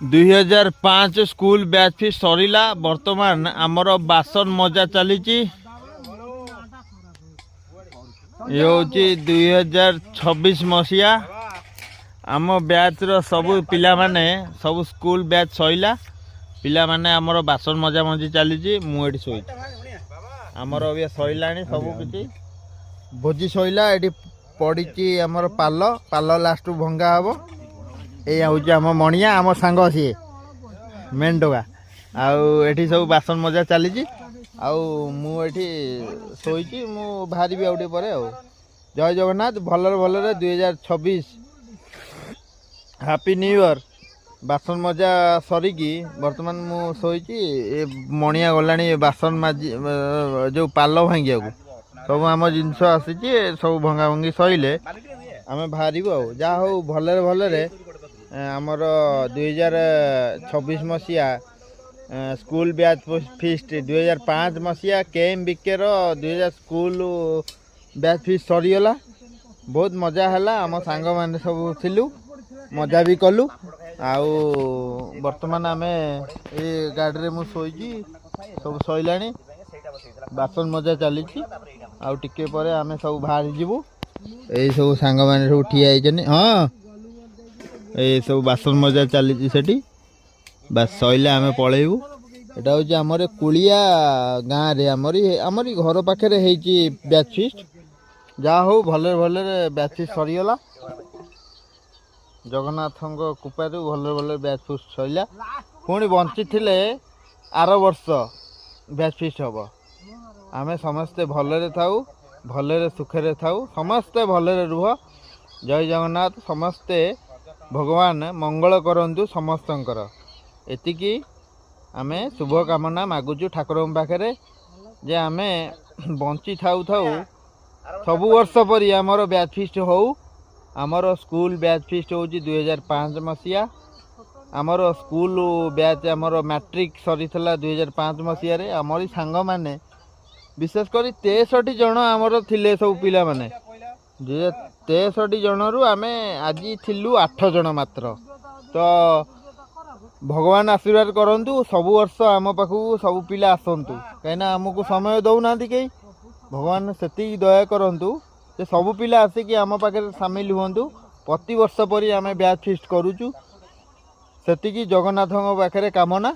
2005 school batch fees Sarila वर्तमान आमर बासन मजा चली ये हूँ 2026 मसीहा आम बैच रो सब पिला माने सब स्कूल बैच सईला पिला माने आमर बासन मजा मजी चली मुझे शोई आमर अभी सईला सब किसी भोजी सईला ये पड़ी आमर पाल पाल लास्ट भंगा हम ये हूँ आम मणिया आम सांग सी मेन टोका आठी सब बासन मजा चली मुझे शोची मु बाहरी आउटे पर जय जगन्नाथ भलर भलर 2026 हैप्पी न्यू ईयर बासन मजा सरिकी बर्तमान मु शोची मणिया गला बासन माजी जो पाल भांगिया को सब आम जिनस आसी सब भंगा भंगी सैले आम बाहर जहाँ हूँ भलरे भलरे आमर 2026 मसीहा स्कूल बैच फीस्ट 2005 मसीहा केएम बिके 2000 स्कूल बैच फीस्ट सरीगला बहुत मजा है आम सांग मैंने सब थिलु मजा भी कलु आउ बर्तमान आम ये गाड़ी में शोची सब सैला बासन मजा चली आउ टिके पर आम सब बाहर जीवु यही सब सांग मैंने सब ठिया हाँ ये सब बासन मजा चली सेठी बस सैले आम पलैबू एटा हूँ आमर कुलिया गाँव रे आमरी घर पाखे बैच फीस्ट जहाँ हूँ भलरे भलरे बैच फीस्ट सरीगला जगन्नाथ कृपारू भलरे भलरे बैच फीस्ट सैला पुणी बंची थे आर वर्ष बैच फीस्ट हम आम समस्ते भलरे थाऊ भलरे सुखरे थाऊ समस्ते भलरे रुह जय जगन्नाथ समस्ते भगवान मंगल करंतु समस्तंकर एतिकी आमे शुभ कामना मागुचु ठाकुर पाखे जे आमे बंची थाऊ थाऊ सबु वर्ष परी आमर बैच फीस्ट हो आमर स्कूल बैच फीस्ट हो 2005 मसीहा आमर स्कूल बैच आमर मैट्रिक सरी 2005 मसीह आमरी सांग माने विशेषकर 63 जन आमर थिले सब पिला माने 63 जनरू आमे आज थिलु 8 जन मात्र तो भगवान आशीर्वाद करंतु सब वर्ष आम पाखु सब पिला आसंतु कहीं आमको समय दौना कहीं भगवान से दया करंतु जे सब पिला आसिक आम पाखे सामिल हुंतु प्रति वर्ष परी आम बैच फीस्ट करूचु सेतिकी जगन्नाथ पाखे कामना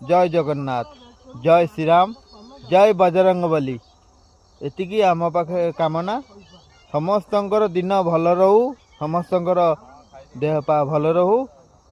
जय जगन्नाथ जय श्री राम जय बजरंगबली एतिकी आम पाखे कामना समस्तंकर दिन भल रहू समस्तंकर देह पा भल रहू